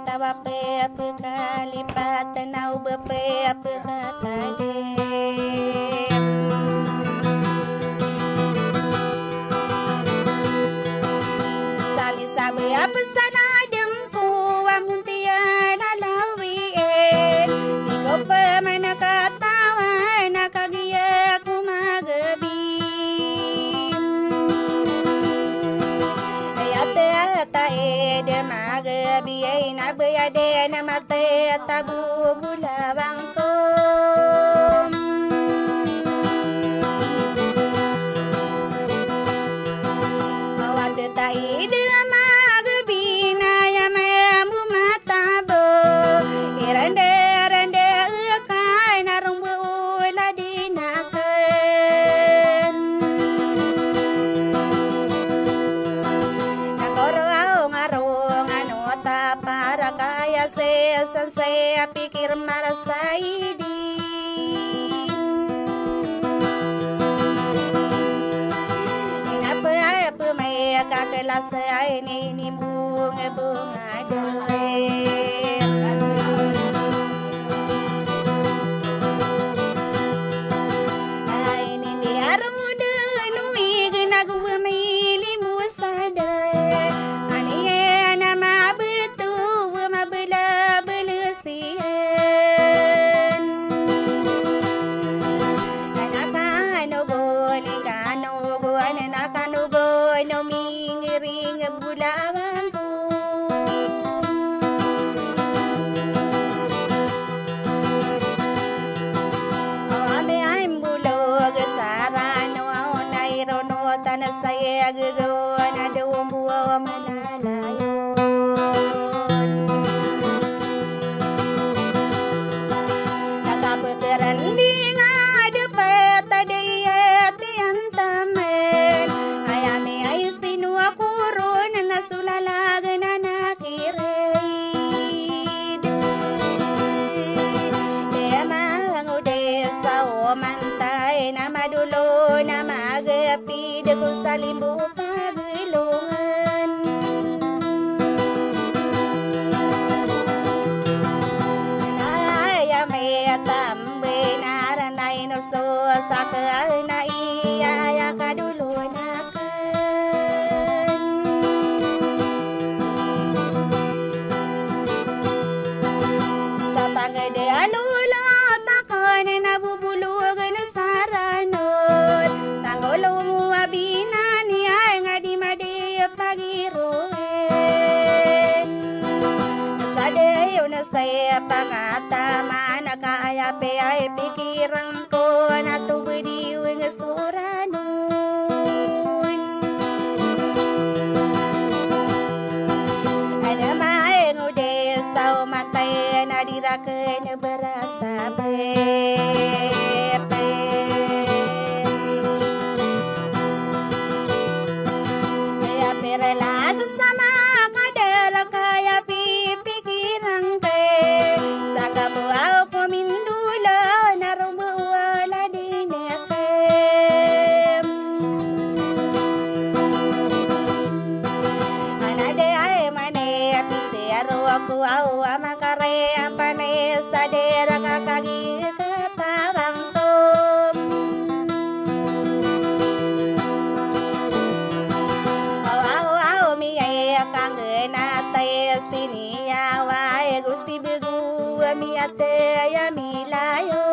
tawa pe kalipat nau bepe tade sali sabe apa sana demku amuntia lalawi iko pe mana katawa nakagia kumagebi tae de magabi na baya de na mate tabu bulabangko awat tae de magabi na ya membu matabo irande rande kai na rumbu ladinakan para kaya saya pikir marasaidi apa mereka kelas ini bunga ini dia rude nui gena gua mili musadare saya gegon ada buah malalayon kata berteranding ada peta dia tiang tamen ayame aistinu akurun nasulala genana kireid dia mangu desa o mantai nama dulu nama gepi ku salimbu pagelungan ayah metam benaran lain so sakena iya kadulu nakan satang de alula takon na bubulu gana saranot tangolo binani ay ngadi madi pagiruin sadeyo na saya pangata mana kaya pe ay pikiran ko na tubudi wing suranun ada mae ngude sao matay na diraken berasa Relax sama kadar kaya pikiran ke saka buau ko mindula narumbu wala dineke anade ay mane pisero aku au amakare ampane sadera kakagi ketawang sini ya wae gusti begu miate ya milayo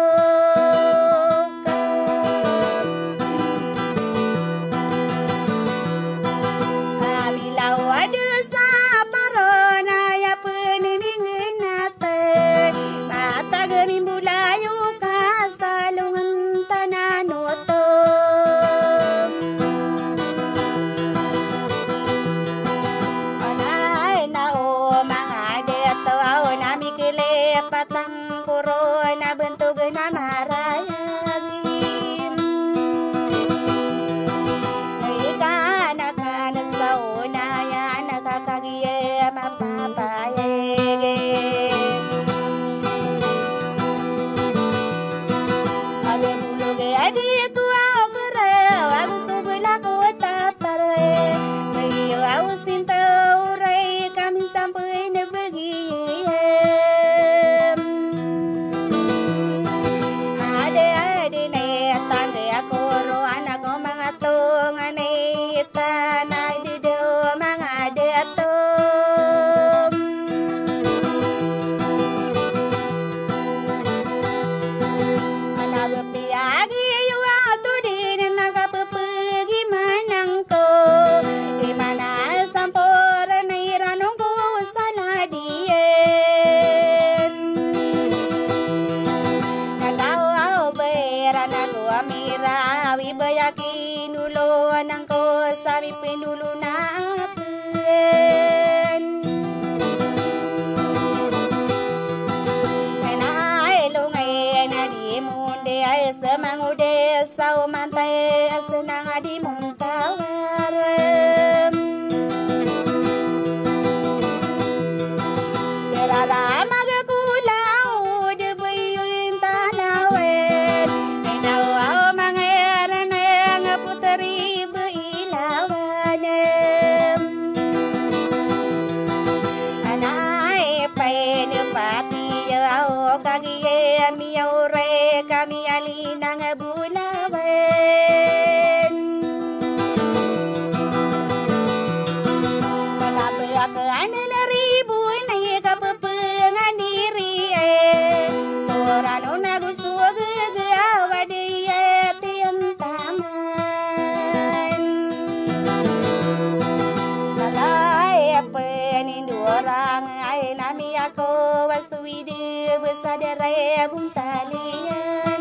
milau ada saparona ya penining nate mata geni bulayo kasalungan tananoto patang puro kau kagie mi ore kami alina ngabulawen. Kenapa aku ane ribu naik kepengan diri orang nak suka gawa dia tiang taman. Lalai apa ni orang ai nami aku waswidi bersadare buntalian.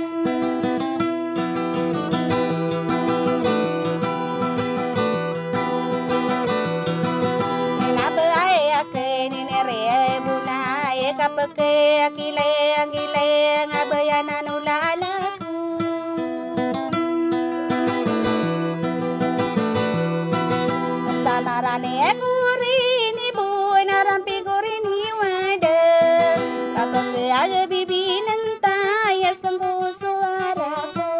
Kenapa ai aku ni nere bunai kapake kileng abayanan ulalaku. Salarane kurini buna rampi kurini wada kapake aga bibi nentaya sengku suaraku.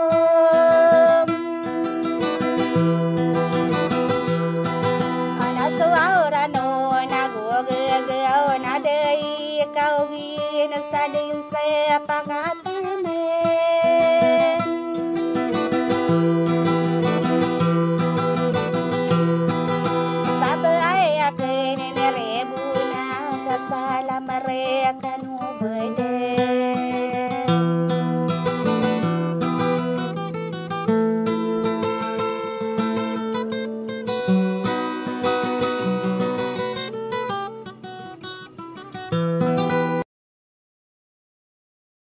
Ana suara no nagu gagau nadai kau gina sadin sepak